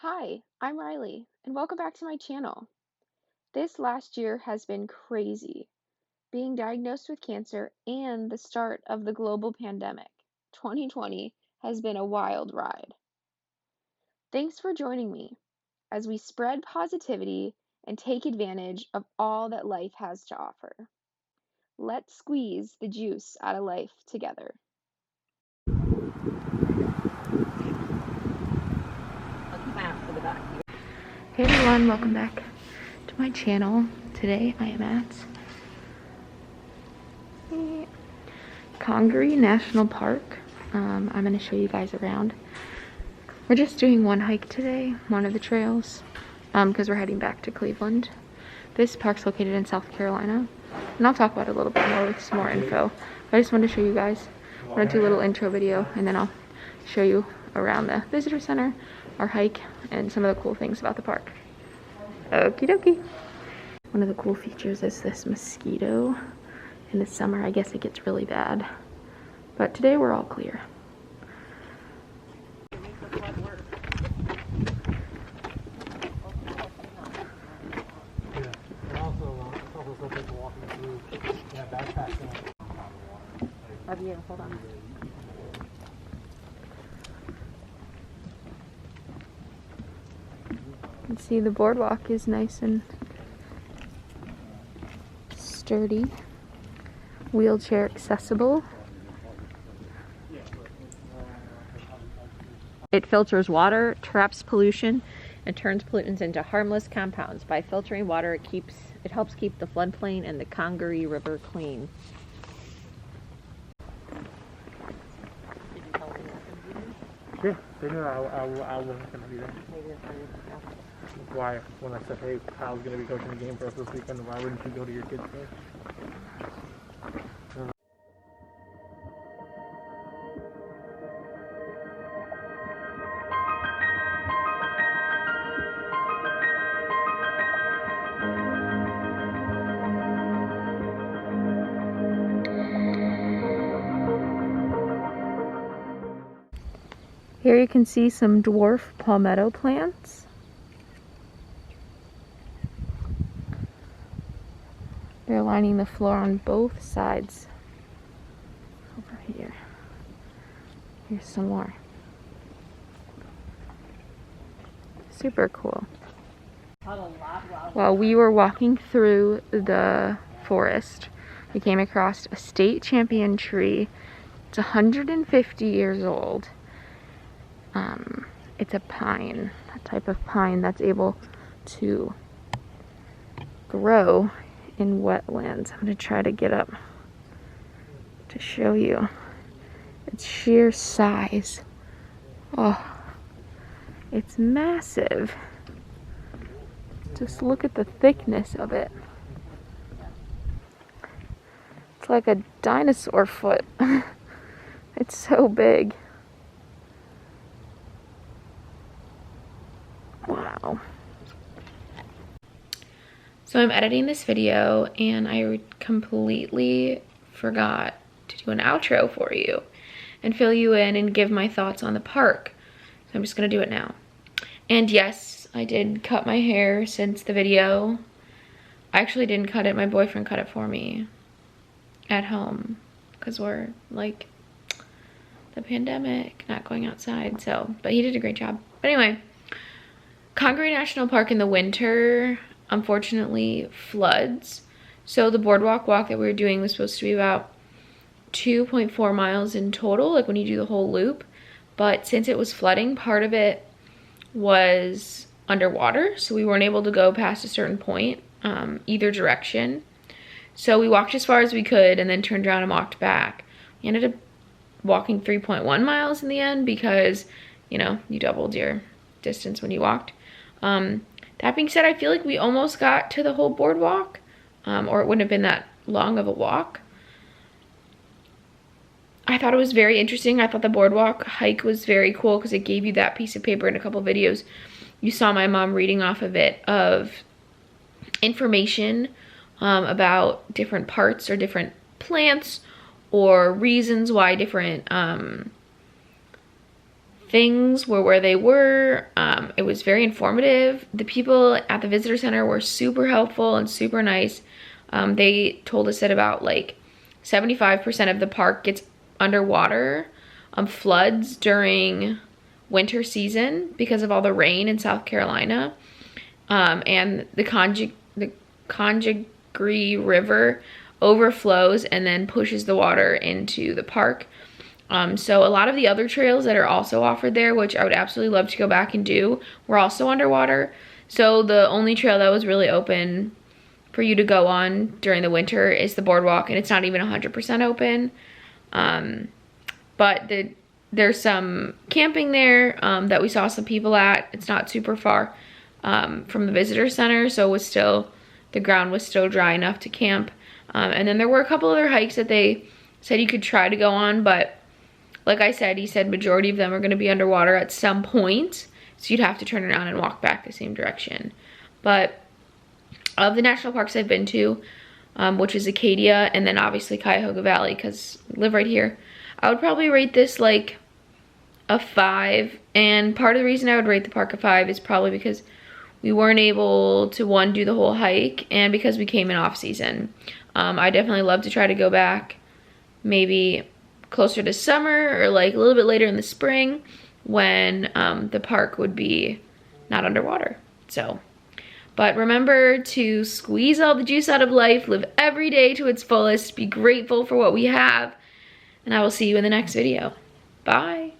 Hi, I'm Riley, and welcome back to my channel. This last year has been crazy. Being diagnosed with cancer and the start of the global pandemic, 2020 has been a wild ride. Thanks for joining me as we spread positivity and take advantage of all that life has to offer. Let's squeeze the juice out of life together. Hey everyone, welcome back to my channel. Today I am at Congaree National Park. I'm going to show you guys around. We're just doing one hike today, one of the trails, because we're heading back to Cleveland. This park's located in South Carolina, and I'll talk about it a little bit more with some more info. I just wanted to show you guys. I'm going to do a little intro video, and then I'll show you around the visitor center, our hike, and some of the cool things about the park. Okie dokie. One of the cool features is this mosquito. In the summer, I guess it gets really bad, but today we're all clear. Hold on. You can see the boardwalk is nice and sturdy, wheelchair accessible. It filters water, traps pollution, and turns pollutants into harmless compounds. By filtering water, it helps keep the floodplain and the Congaree River clean. Yeah, they knew I wasn't going to be there. Why, when I said, hey, Kyle's going to be coaching the game for us this weekend, why wouldn't you go to your kids' game? Here you can see some dwarf palmetto plants. They're lining the floor on both sides. Over here. Here's some more. Super cool. While we were walking through the forest, we came across a state champion tree. It's 150 years old. It's a pine, a type of pine that's able to grow in wetlands. I'm gonna try to get up to show you its sheer size. Oh, it's massive. Just look at the thickness of it. It's like a dinosaur foot. It's so big. Wow. So I'm editing this video and I completely forgot to do an outro for you and fill you in and give my thoughts on the park. So I'm just gonna do it now. And yes, I did cut my hair since the video. I actually didn't cut it, my boyfriend cut it for me at home because we're like the pandemic, not going outside, so, but he did a great job. But anyway, Congaree National Park in the winter, unfortunately, floods. So the boardwalk walk that we were doing was supposed to be about 2.4 miles in total, like when you do the whole loop. But since it was flooding, part of it was underwater, so we weren't able to go past a certain point, either direction. So we walked as far as we could and then turned around and walked back. We ended up walking 3.1 miles in the end because, you know, you doubled your distance when you walked. That being said, I feel like we almost got to the whole boardwalk, or it wouldn't have been that long of a walk. I thought it was very interesting. I thought the boardwalk hike was very cool because it gave you that piece of paper in a couple videos. You saw my mom reading off of it of information about different parts or different plants or reasons why different things were where they were. It was very informative. The people at the visitor center were super helpful and super nice. They told us that about like 75% of the park gets underwater, floods during winter season because of all the rain in South Carolina. And the Congaree River overflows and then pushes the water into the park. So a lot of the other trails that are also offered there, which I would absolutely love to go back and do, were also underwater. So the only trail that was really open for you to go on during the winter is the boardwalk, and it's not even 100% open. But there's some camping there that we saw some people at. It's not super far from the visitor center, so the ground was still dry enough to camp. And then there were a couple other hikes that they said you could try to go on, but like I said, he said majority of them are going to be underwater at some point, so you'd have to turn around and walk back the same direction. But of the national parks I've been to, which is Acadia and then obviously Cuyahoga Valley because I live right here, I would probably rate this like a 5. And part of the reason I would rate the park a 5 is probably because we weren't able to, one, do the whole hike, and because we came in off season. I definitely love to try to go back maybe closer to summer or like a little bit later in the spring when the park would be not underwater. So, but remember to squeeze all the juice out of life, live every day to its fullest, be grateful for what we have, and I will see you in the next video. Bye.